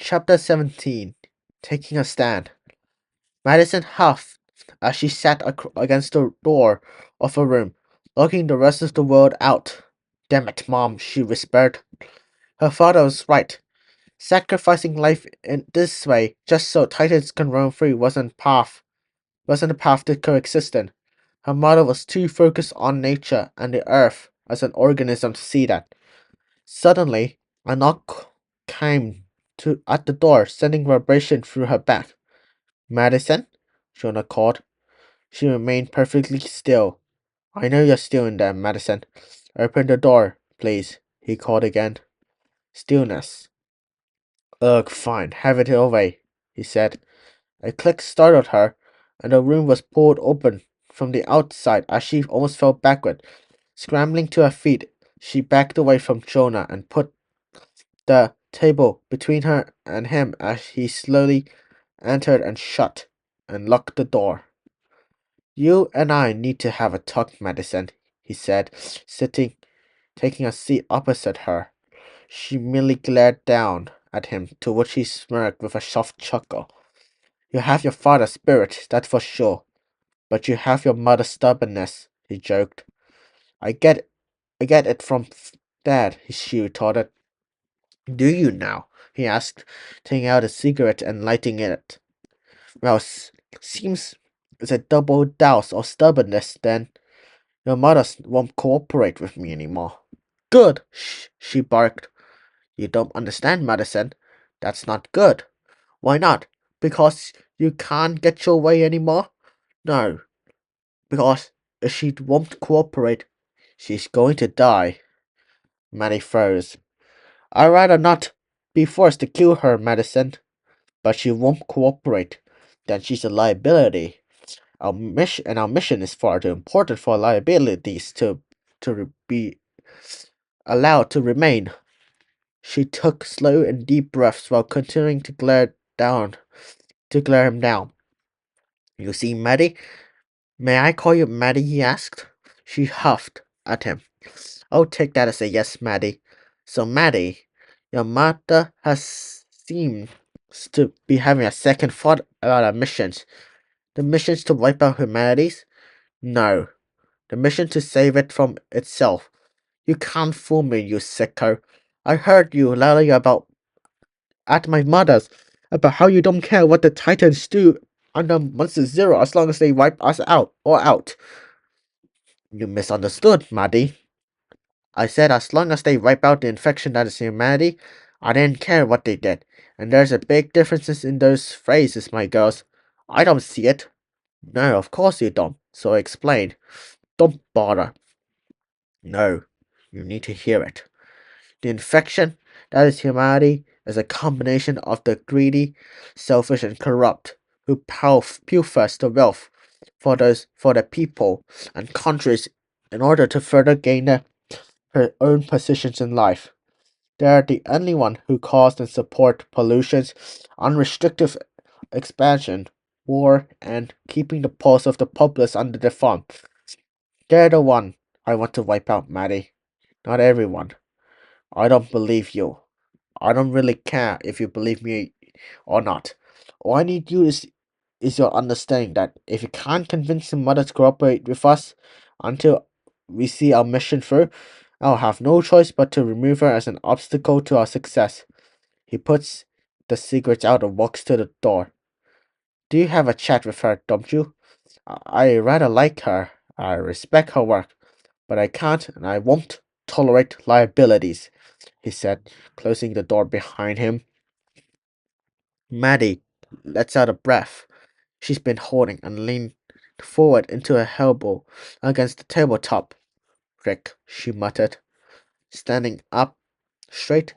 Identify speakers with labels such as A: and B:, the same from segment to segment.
A: Chapter 17. Taking a Stand. Madison huffed as she sat against the door of her room, looking the rest of the world out. Damn it, Mom, she whispered. Her father was right. Sacrificing life in this way just so Titans can roam free wasn't a path to coexistence. Her mother was too focused on nature and the earth as an organism to see that. Suddenly, a knock came at the door, sending vibration through her back. Madison? Jonah called. She remained perfectly still. I know you're still in there, Madison. Open the door, please, he called again. Stillness. Ugh, fine, have it your way, he said. A click startled her, and the room was pulled open from the outside as she almost fell backward. Scrambling to her feet, she backed away from Jonah and put the table between her and him as he slowly entered and shut and locked the door. You and I need to have a talk, Madison, he said, taking a seat opposite her. She merely glared down at him, to which he smirked with a soft chuckle. You have your father's spirit, that's for sure, but you have your mother's stubbornness, he joked. I get it from Dad, she retorted. Do you now? He asked, taking out a cigarette and lighting it. Well, seems it's a double dose of stubbornness, then. Your mother won't cooperate with me anymore. Good, she barked. You don't understand, Madison. That's not good. Why not? Because you can't get your way anymore? No, because if she won't cooperate, she's going to die. Maddie froze. I'd rather not be forced to kill her, Madison. But she won't cooperate. Then she's a liability. Our mission is far too important for liabilities to be allowed to remain. She took slow and deep breaths while continuing to glare him down. You see, Maddie? May I call you Maddie? He asked. She huffed at him. I'll take that as a yes, Maddie. So, Maddie, your mother seems to be having a second thought about our missions. The missions to wipe out humanity? No. The mission to save it from itself. You can't fool me, you sicko. I heard you lying about at my mother's about how you don't care what the Titans do under Monster Zero as long as they wipe us out. You misunderstood, Maddie. I said as long as they wipe out the infection that is humanity, I didn't care what they did. And there's a big difference in those phrases, my girls. I don't see it. No, of course you don't. So explain. Don't bother. No, you need to hear it. The infection that is humanity is a combination of the greedy, selfish, and corrupt who pilfers the wealth for the people and countries in order to further gain their own positions in life. They are the only one who cause and support pollutions, unrestricted expansion, war, and keeping the pulse of the populace under their thumb. They're the one I want to wipe out, Maddie. Not everyone. I don't believe you. I don't really care if you believe me or not. All I need is your understanding that if you can't convince your mother to cooperate with us until we see our mission through, I'll have no choice but to remove her as an obstacle to our success. He puts the cigarettes out and walks to the door. Do you have a chat with her, don't you? I rather like her. I respect her work, but I can't and I won't tolerate liabilities, he said, closing the door behind him. Maddie lets out a breath. She's been holding and leaned forward into her elbow against the tabletop. Rick, she muttered. Standing up straight,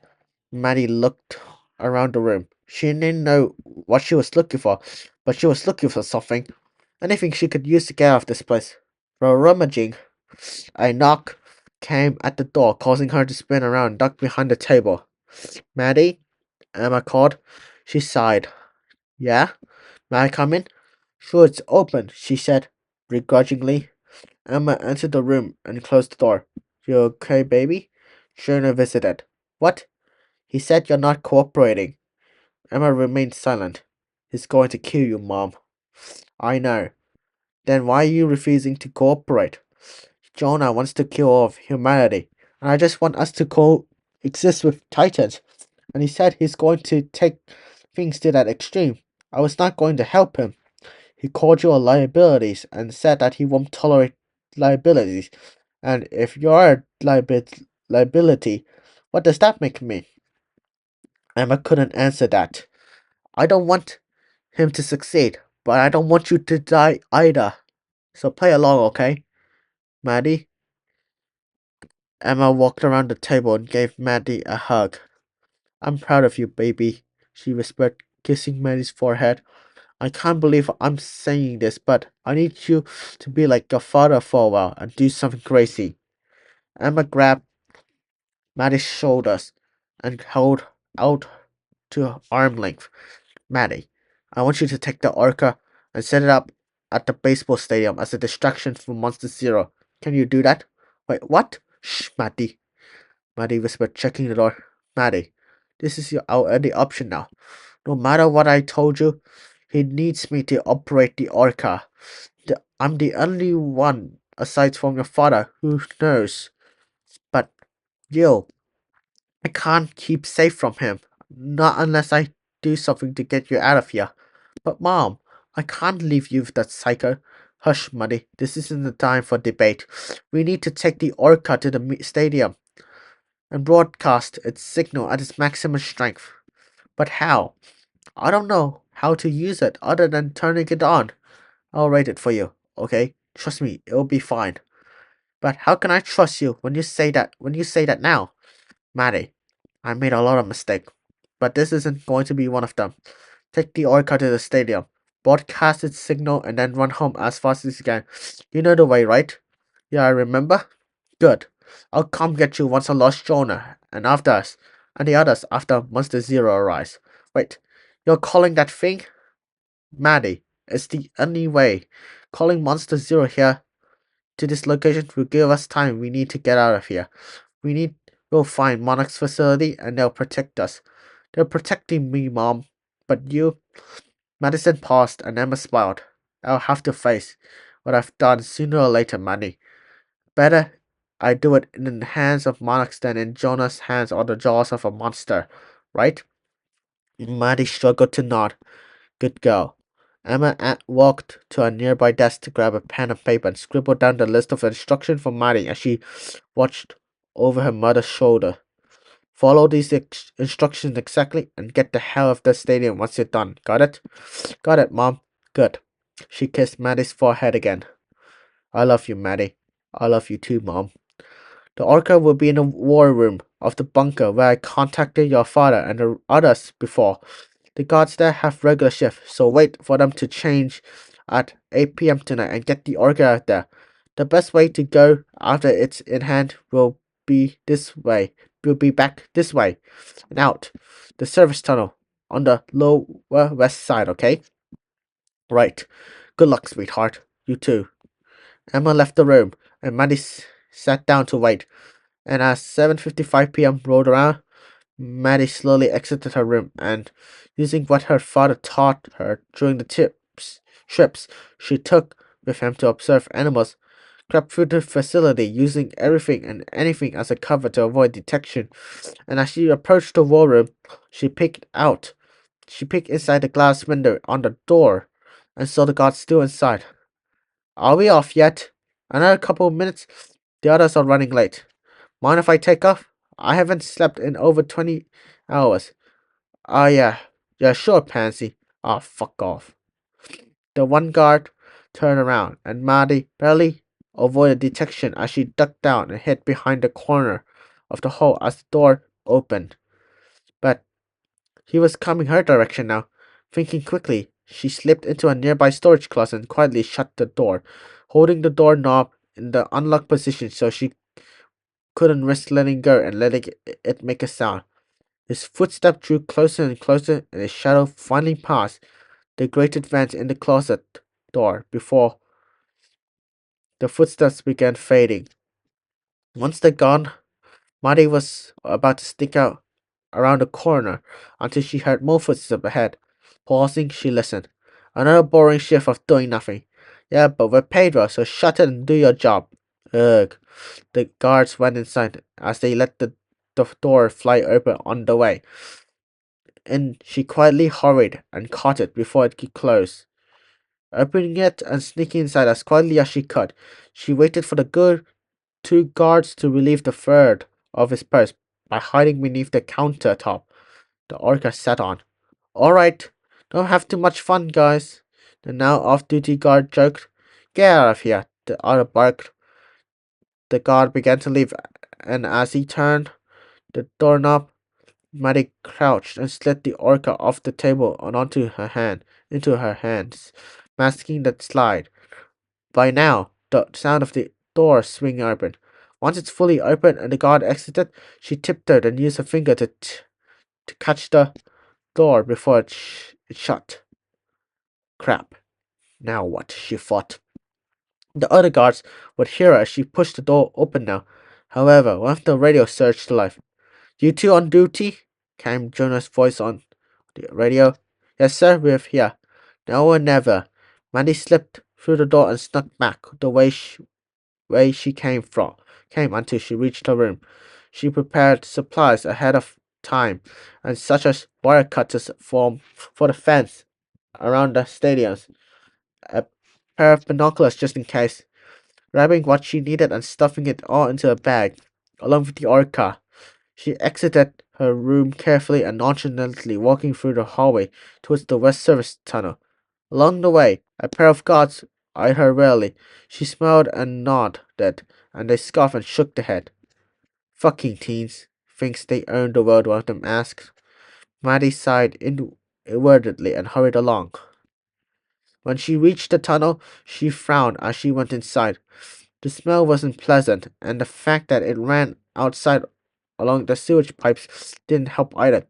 A: Maddie looked around the room. She didn't know what she was looking for, but she was looking for something. Anything she could use to get out of this place. While rummaging, a knock came at the door, causing her to spin around and duck behind the table. Maddie? Emma called. She sighed. Yeah? May I come in? Sure, it's open, she said, begrudgingly. Emma entered the room and closed the door. You okay, baby? Shona visited. What? He said you're not cooperating. Emma remained silent. He's going to kill you, Mom. I know. Then why are you refusing to cooperate? Jonah wants to kill all of humanity, and I just want us to coexist with Titans. And he said he's going to take things to that extreme. I was not going to help him. He called you a liabilities and said that he won't tolerate liabilities. And if you're a liability, what does that make me? Emma couldn't answer that. I don't want him to succeed, but I don't want you to die either. So play along, okay? Maddie? Emma walked around the table and gave Maddie a hug. I'm proud of you, baby, she whispered, kissing Maddie's forehead. I can't believe I'm saying this, but I need you to be like your father for a while and do something crazy. Emma grabbed Maddie's shoulders and held out to arm length. Maddie, I want you to take the orca and set it up at the baseball stadium as a distraction from Monster Zero. Can you do that? Wait, what? Shh, Maddie. Maddie whispered, checking the door. Maddie, this is your only option now. No matter what I told you, he needs me to operate the orca. I'm the only one, aside from your father, who knows. But you, I can't keep safe from him. Not unless I do something to get you out of here. But Mom, I can't leave you with that psycho. Hush, Muddy. This isn't the time for debate. We need to take the orca to the stadium and broadcast its signal at its maximum strength. But how? I don't know how to use it other than turning it on. I'll rate it for you, okay? Trust me, it'll be fine. But how can I trust you when you say that now? Maddie, I made a lot of mistakes, but this isn't going to be one of them. Take the orca to the stadium, broadcast its signal, and then run home as fast as you can. You know the way, right? Yeah, I remember. Good. I'll come get you once I lost Jonah, and after us, and the others after Monster Zero arrives. Wait, you're calling that thing? Maddie, it's the only way. Calling Monster Zero here to this location will give us time we need to get out of here. We'll find Monarch's facility and they'll protect us. They're protecting me, Mom. But you. Madison paused and Emma smiled. I'll have to face what I've done sooner or later, Manny. Better I do it in the hands of monarchs than in Jonah's hands or the jaws of a monster, right? Maddie struggled to nod. Good girl. Emma walked to a nearby desk to grab a pen and paper and scribbled down the list of instructions for Maddie as she watched over her mother's shoulder. Follow these instructions exactly and get the hell out of the stadium once you're done. Got it? Got it, Mom. Good. She kissed Maddie's forehead again. I love you, Maddie. I love you too, Mom. The orca will be in the war room of the bunker where I contacted your father and the others before. The guards there have regular shift, so wait for them to change at 8 p.m. tonight and get the orca out there. The best way to go after it's in hand will be this way. We'll be back this way and out the service tunnel on the lower west side, okay? Right. Good luck, sweetheart. You too. Emma left the room, and Maddie sat down to wait. And as 7:55 p.m. rolled around, Maddie slowly exited her room and, using what her father taught her during the trips she took with him to observe animals, crept through the facility using everything and anything as a cover to avoid detection. And as she approached the war room, she peeked inside the glass window on the door and saw the guards still inside. Are we off yet? Another couple of minutes? The others are running late. Mind if I take off? I haven't slept in over 20 hours. Ah, yeah. Yeah, sure, Pansy. Ah, fuck off. The one guard turned around, and Maddie barely avoided detection as she ducked down and hid behind the corner of the hall as the door opened. But he was coming her direction now. Thinking quickly, she slipped into a nearby storage closet and quietly shut the door, holding the doorknob in the unlocked position so she couldn't risk letting go and letting it make a sound. His footsteps drew closer and closer, and his shadow finally passed the grated vents in the closet door before the footsteps began fading. Once they're gone, Marty was about to stick out around the corner until she heard more footsteps ahead. Pausing, she listened. Another boring shift of doing nothing. Yeah, but we're paid well, so shut it and do your job. Ugh. The guards went inside as they let the door fly open on the way, and she quietly hurried and caught it before it could close. Opening it and sneaking inside as quietly as she could, she waited for the good two guards to relieve the third of his purse by hiding beneath the countertop the orca sat on. All right, don't have too much fun, guys. The now off-duty guard joked. Get out of here, the other barked. The guard began to leave, and as he turned the doorknob, Maddie crouched and slid the orca off the table and into her hands, masking the slide. By now, the sound of the door swinging open. Once it's fully open and the guard exited, she tiptoed and used her finger to catch the door before it shut. Crap. Now what? She thought. The other guards would hear her as she pushed the door open now. However, one of the radios surged to life. You two on duty? Came Jonah's voice on the radio. Yes, sir, we're here. Now or never. Mandy slipped through the door and snuck back the way she came until she reached her room. She prepared supplies ahead of time, and such as wire cutters for the fence around the stadiums, a pair of binoculars just in case, grabbing what she needed and stuffing it all into a bag, along with the orca. She exited her room carefully and nonchalantly, walking through the hallway towards the West Service tunnel. Along the way, a pair of guards eyed her warily. She smiled and nodded, and they scoffed and shook their head. Fucking teens. Thinks they own the world, one of them asked. Maddie sighed inwardly and hurried along. When she reached the tunnel, she frowned as she went inside. The smell wasn't pleasant, and the fact that it ran outside along the sewage pipes didn't help either.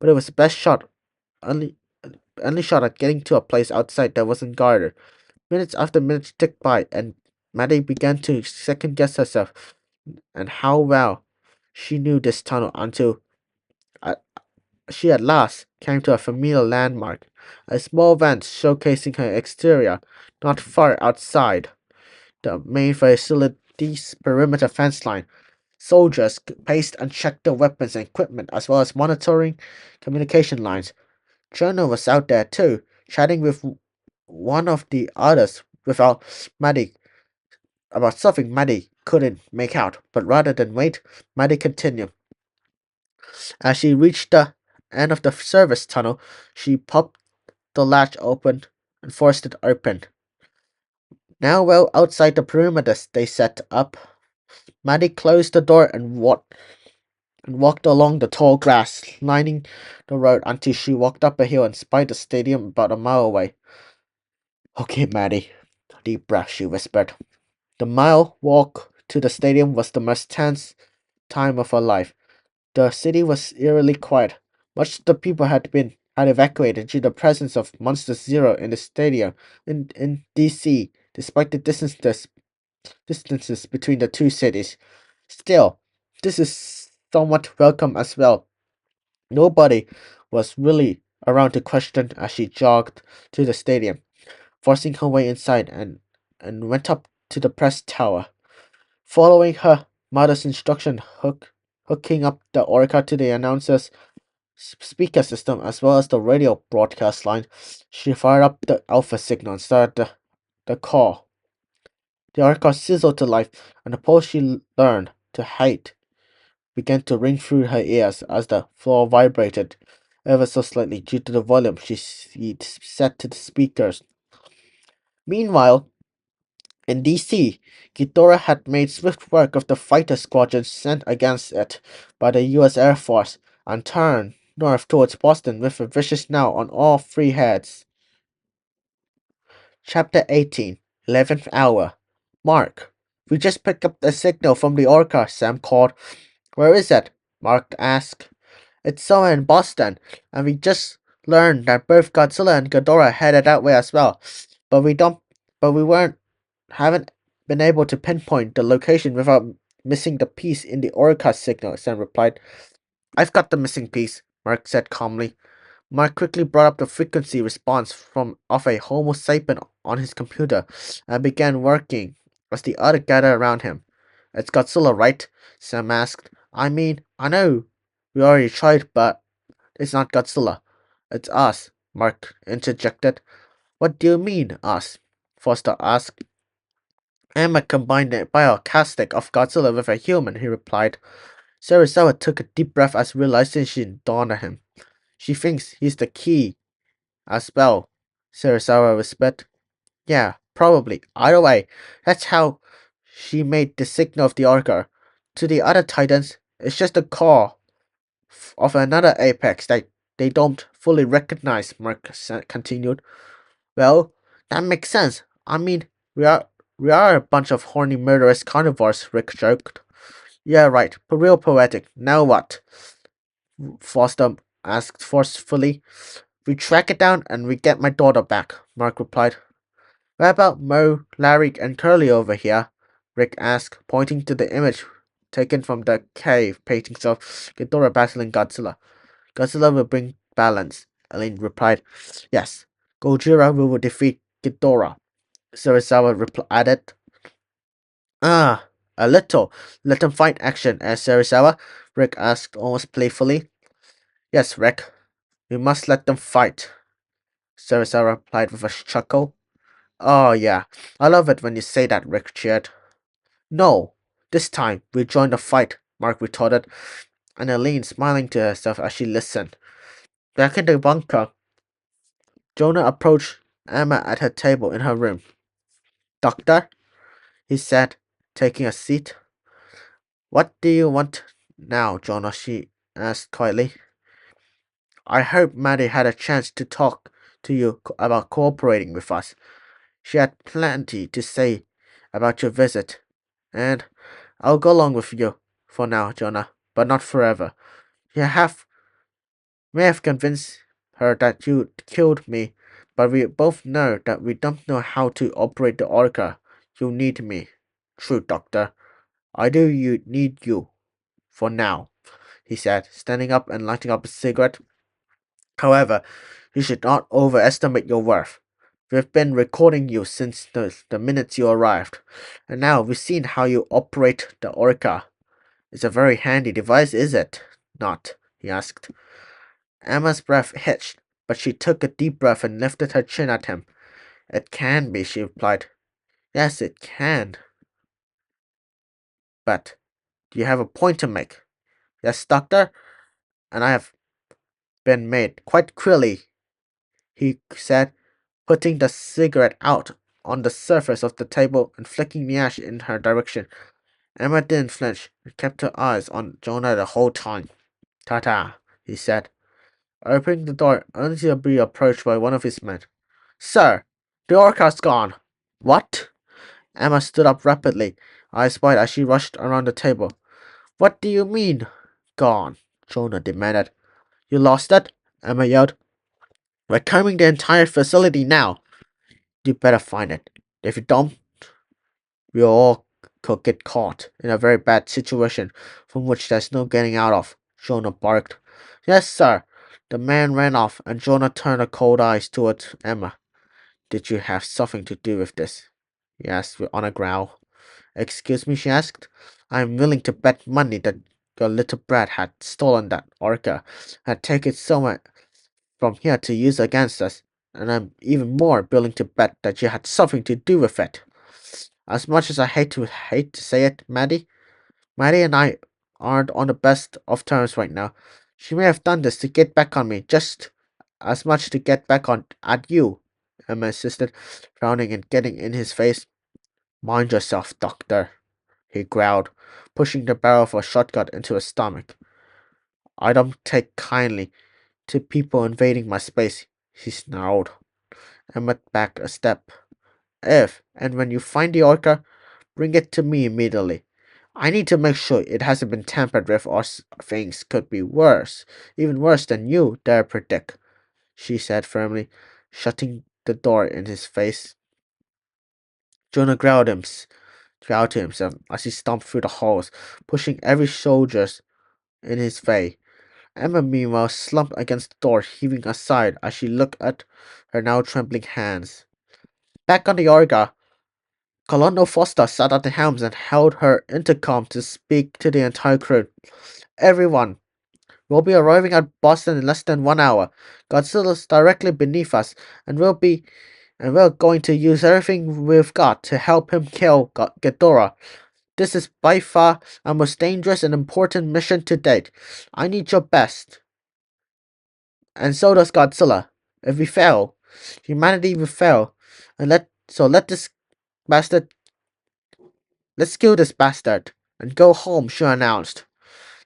A: But it was the best shot, only only shot at getting to a place outside that wasn't guarded. Minutes after minutes ticked by, and Maddie began to second guess herself and how well she knew this tunnel until uh, she at last came to a familiar landmark, a small vent showcasing her exterior, not far outside the main facility's perimeter fence line. Soldiers paced and checked their weapons and equipment as well as monitoring communication lines. Jonah was out there too, chatting with one of the others without Maddie about something Maddie couldn't make out, but rather than wait, Maddie continued. As she reached the end of the service tunnel, she popped the latch open and forced it open. Now well outside the perimeter they set up, Maddie closed the door and walked along the tall grass lining the road until she walked up a hill and spied the stadium about a mile away. Okay, Maddie. Deep breath, she whispered. The mile walk to the stadium was the most tense time of her life. The city was eerily quiet. Much of the people had evacuated due to the presence of Monster Zero in the stadium in DC, despite the distances between the two cities. Still, this is somewhat welcome as well. Nobody was really around to question as she jogged to the stadium, forcing her way inside and went up to the press tower. Following her mother's instruction, hooking up the Orca to the announcer's speaker system as well as the radio broadcast line, she fired up the alpha signal and started the call. The Orca sizzled to life, and the pulse she learned to hate began to ring through her ears as the floor vibrated ever so slightly due to the volume she'd set to the speakers. Meanwhile, in DC, Ghidorah had made swift work of the fighter squadron sent against it by the US Air Force and turned north towards Boston with a vicious now on all three heads. Chapter 18, 11th Hour. Mark, we just picked up a signal from the Orca, Sam called. Where is it? Mark asked. It's somewhere in Boston, and we just learned that both Godzilla and Ghidorah headed that way as well. But we haven't been able to pinpoint the location without missing the piece in the Orca signal, Sam replied. I've got the missing piece, Mark said calmly. Mark quickly brought up the frequency response of a Homo sapien on his computer and began working as the other gathered around him. It's Godzilla, right? Sam asked. I mean, I know we already tried, but it's not Godzilla. It's us, Mark interjected. What do you mean, us? Foster asked. Emma combined the biocastic of Godzilla with a human, he replied. Sarasawa took a deep breath as realization dawned on him. She thinks he's the key as well, Sarasawa whispered. Yeah, probably. Either way, that's how she made the signal of the Orca. To the other Titans, it's just a call of another apex that they don't fully recognize, Mark continued. Well, that makes sense. I mean, we are we are a bunch of horny murderous carnivores, Rick joked. Yeah, right. Real poetic. Now what? Foster asked forcefully. We track it down and we get my daughter back, Mark replied. What about Mo, Larry, and Curly over here? Rick asked, pointing to the image taken from the cave paintings of Ghidorah battling Godzilla. Godzilla will bring balance, Elaine replied. Yes, Gojira will defeat Ghidorah, Sarasawa added. Ah, a little. Let them fight action, Sarasawa, Rick asked almost playfully. Yes, Rick, we must let them fight, Sarasawa replied with a chuckle. Oh, yeah, I love it when you say that, Rick cheered. No, this time we join the fight, Mark retorted, and Elaine smiling to herself as she listened. Back in the bunker, Jonah approached Emma at her table in her room. Doctor, he said, taking a seat. What do you want now, Jonah? She asked quietly. I hope Maddie had a chance to talk to you about cooperating with us. She had plenty to say about your visit, and I'll go along with you for now, Jonah, but not forever. You may have convinced her that you killed me, but we both know that we don't know how to operate the Orca. You need me. True, Doctor. I do need you. For now, he said, standing up and lighting up a cigarette. However, you should not overestimate your worth. We've been recording you since the minute you arrived, and now we've seen how you operate the Orca. It's a very handy device, is it? Not, he asked. Emma's breath hitched, but she took a deep breath and lifted her chin at him. It can be, she replied. Yes, it can. But do you have a point to make? Yes, doctor, and I have been made quite clearly, he said, putting the cigarette out on the surface of the table and flicking the ash in her direction. Emma didn't flinch and kept her eyes on Jonah the whole time. Ta-ta, he said, opening the door only to be approached by one of his men. Sir, the orca's gone. What? Emma stood up rapidly, eyes wide as she rushed around the table. What do you mean, gone? Jonah demanded. You lost it? Emma yelled. We're combing the entire facility now. You better find it. If you don't, we all could get caught in a very bad situation from which there's no getting out of, Jonah barked. Yes, sir. The man ran off, and Jonah turned a cold eyes towards Emma. Did you have something to do with this? He asked on a growl. Excuse me, she asked. I am willing to bet money that your little brat had stolen that orca and taken it somewhere from here to use against us, and I'm even more willing to bet that you had something to do with it. As much as I hate to say it, Maddie and I aren't on the best of terms right now. She may have done this to get back on me, just as much to get back on at you, Emma insisted, frowning and getting in his face. Mind yourself, Doctor, he growled, pushing the barrel of a shotgun into his stomach. I don't take kindly to people invading my space, he snarled, and went back a step. If and when you find the orca, bring it to me immediately. I need to make sure it hasn't been tampered with or things could be worse, even worse than you dare predict, she said firmly, shutting the door in his face. Jonah growled to himself as he stomped through the halls, pushing every soldier in his way. Emma, meanwhile, slumped against the door, heaving a sigh as she looked at her now trembling hands. Back on the Orga, Colonel Foster sat at the helms and held her intercom to speak to the entire crew. Everyone, we'll be arriving at Boston in less than 1 hour. Godzilla's directly beneath us, and we're going to use everything we've got to help him kill Ghidorah. This is by far our most dangerous and important mission to date. I need your best. And so does Godzilla. If we fail, humanity will fail. And let this bastard let's kill this bastard and go home, she announced.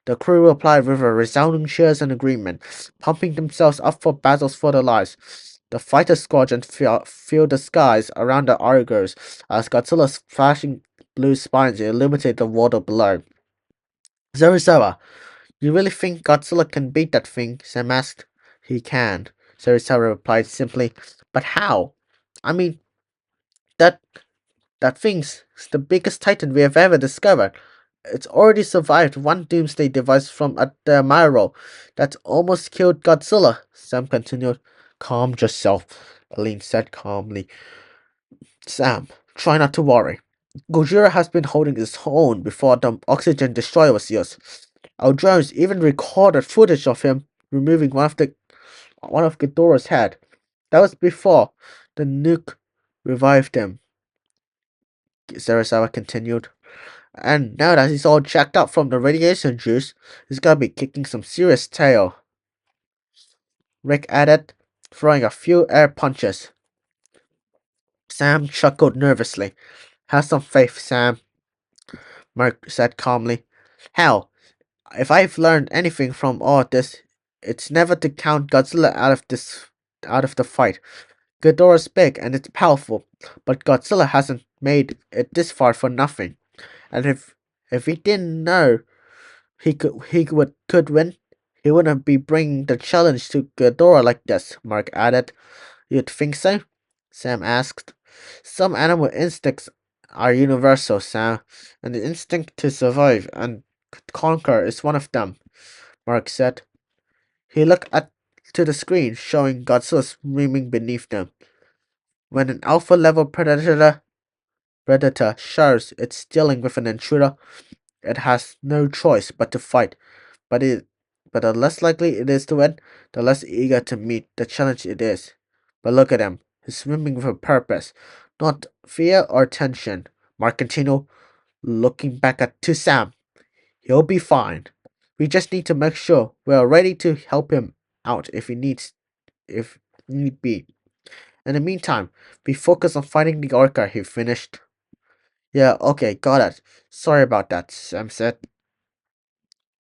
A: The crew replied with a resounding cheers and agreement, pumping themselves up for battles for their lives. The fighter squadron filled the skies around the Argos as Godzilla's flashing blue spines illuminated the water below. Zerizawa, you really think Godzilla can beat that thing? Sam asked. He can, Zerizawa replied simply. But how? I mean, that that thing's the biggest titan we have ever discovered. It's already survived one doomsday device from at the Myro that almost killed Godzilla, Sam continued. Calm yourself, Aline said calmly. Sam, try not to worry. Gojira has been holding its own before the oxygen destroyer was used. Our drones even recorded footage of him removing one of Ghidorah's head. That was before the nuke revived him, Sarasawa continued. And now that he's all jacked up from the radiation juice, he's gonna be kicking some serious tail, Rick added, throwing a few air punches. Sam chuckled nervously. Have some faith, Sam, Mark said calmly. Hell, if I've learned anything from all this, it's never to count Godzilla out of the fight. Ghidorah's big and it's powerful, but Godzilla hasn't made it this far for nothing. And if he didn't know he could win, he wouldn't be bringing the challenge to Ghidorah like this, Mark added. You'd think so? Sam asked. Some animal instincts are universal, Sam, and the instinct to survive and conquer is one of them, Mark said. He looked to the screen, showing Godzilla swimming beneath them. When an alpha level predator shows it's dealing with an intruder, it has no choice but to fight. But it but the less likely it is to win, the less eager to meet the challenge it is. But look at him. He's swimming with a purpose, not fear or tension. Mark continued, looking back at to Sam. He'll be fine. We just need to make sure we're ready to help him out if need be. In the meantime, we focus on fighting the orca, he finished. Yeah, okay, got it. Sorry about that, Sam said.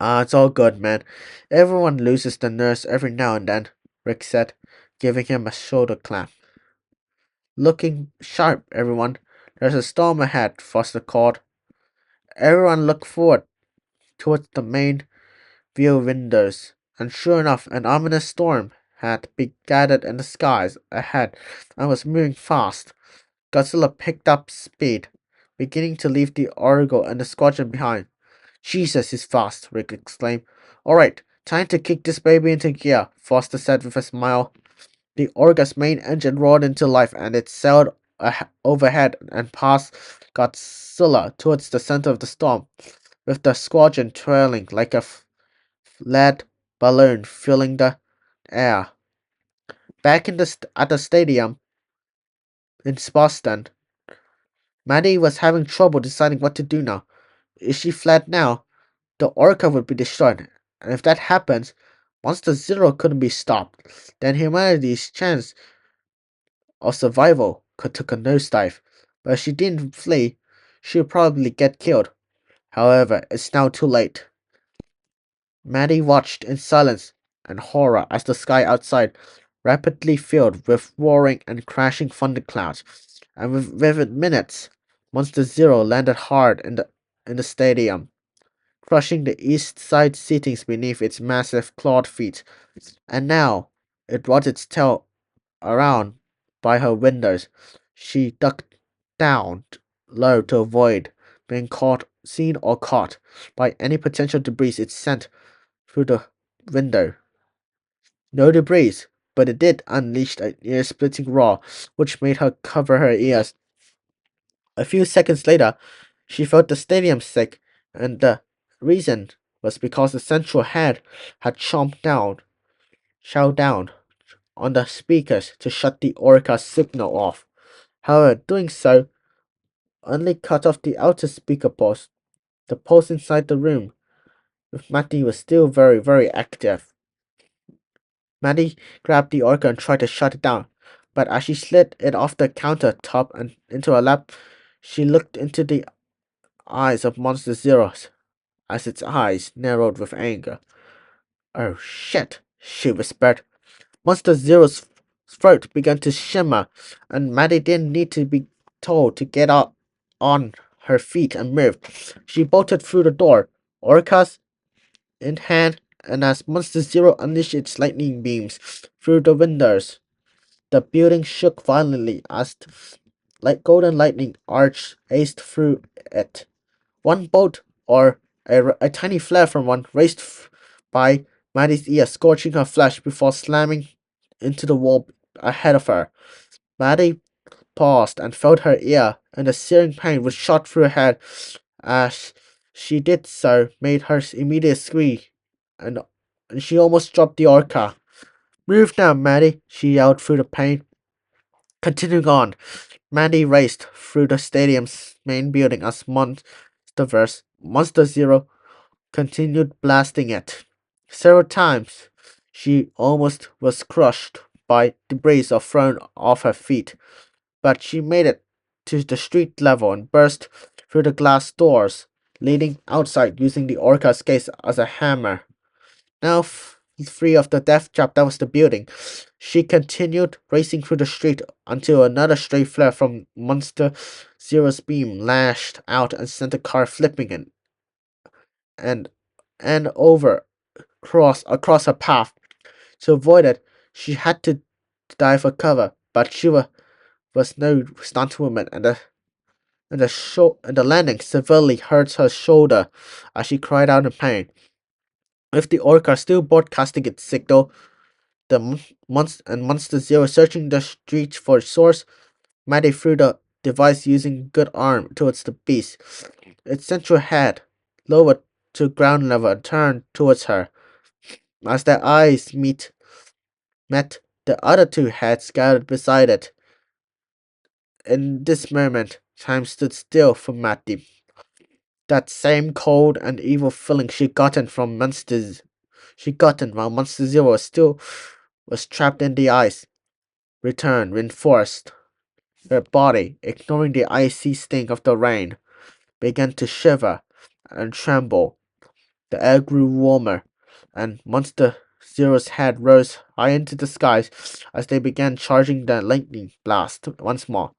A: It's all good, man. Everyone loses the nerves every now and then, Rick said, giving him a shoulder clap. Looking sharp, everyone. There's a storm ahead, Foster called. Everyone looked forward towards the main view windows, and sure enough, an ominous storm had been gathered in the skies ahead and was moving fast. Godzilla picked up speed, beginning to leave the Origo and the squadron behind. Jesus, he's fast, Rick exclaimed. All right, time to kick this baby into gear, Foster said with a smile. The Orga's main engine roared into life and it sailed overhead and past Godzilla towards the center of the storm, with the squadron trailing like a lead balloon filling the air. Back at the stadium in Boston, Maddie was having trouble deciding what to do now. Is she fled now? The Orca would be destroyed, and if that happens, Monster Zero couldn't be stopped, then humanity's chance of survival could take a nosedive. But if she didn't flee, she would probably get killed. However, it's now too late. Maddie watched in silence and horror as the sky outside rapidly filled with roaring and crashing thunderclouds, and within minutes, Monster Zero landed hard in the stadium, crushing the east side seatings beneath its massive clawed feet. And now it brought its tail around by her windows. She ducked down low to avoid being seen or caught by any potential debris it sent through the window. No debris, but it did unleash an ear-splitting roar, which made her cover her ears. A few seconds later, she felt the stadium shake, and the reason was because the central head had shout down on the speakers to shut the Orca's signal off. However, doing so only cut off the outer speaker pulse. The pulse inside the room with Matty was still very, very active. Matty grabbed the Orca and tried to shut it down, but as she slid it off the countertop and into her lap, she looked into the eyes of Monster Zeros as its eyes narrowed with anger. Oh shit, she whispered. Monster Zero's throat began to shimmer, and Maddie didn't need to be told to get up on her feet and move. She bolted through the door, Orcas in hand, and as Monster Zero unleashed its lightning beams through the windows, the building shook violently as like golden lightning arched aced through it. One bolt or a tiny flare from one raced by Maddie's ear, scorching her flesh before slamming into the wall ahead of her. Maddie paused and felt her ear, and the searing pain which shot through her head as she did so made her immediate scream, and, and she almost dropped the orca. Move now, Maddie, she yelled through the pain. Continuing on, Maddie raced through the stadium's main building as Monster Zero continued blasting it. Several times, she almost was crushed by debris or thrown off her feet, but she made it to the street level and burst through the glass doors leading outside using the Orca's case as a hammer. Now free of the death trap that was the building, she continued racing through the street until another stray flare from Monster Zero's beam lashed out and sent the car flipping and over across her path. To avoid it, she had to dive for cover, but she was no stunt woman, and the landing severely hurt her shoulder as she cried out in pain. With the orca still broadcasting its signal, the Monster Zero searching the streets for its source, Maddie threw the device using good arm towards the beast. Its central head lowered to ground level and turned towards her. As their eyes met, the other two heads gathered beside it. In this moment, time stood still for Matty. That same cold and evil feeling she gotten while Monster Zero still was trapped in the ice, returned, reinforced. Her body, ignoring the icy sting of the rain, began to shiver and tremble. The air grew warmer, and Monster Zero's head rose high into the skies as they began charging the lightning blast once more.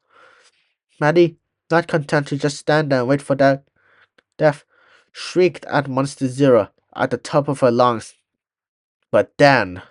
A: Maddie, not content to just stand there and wait for death, shrieked at Monster Zero at the top of her lungs. But then,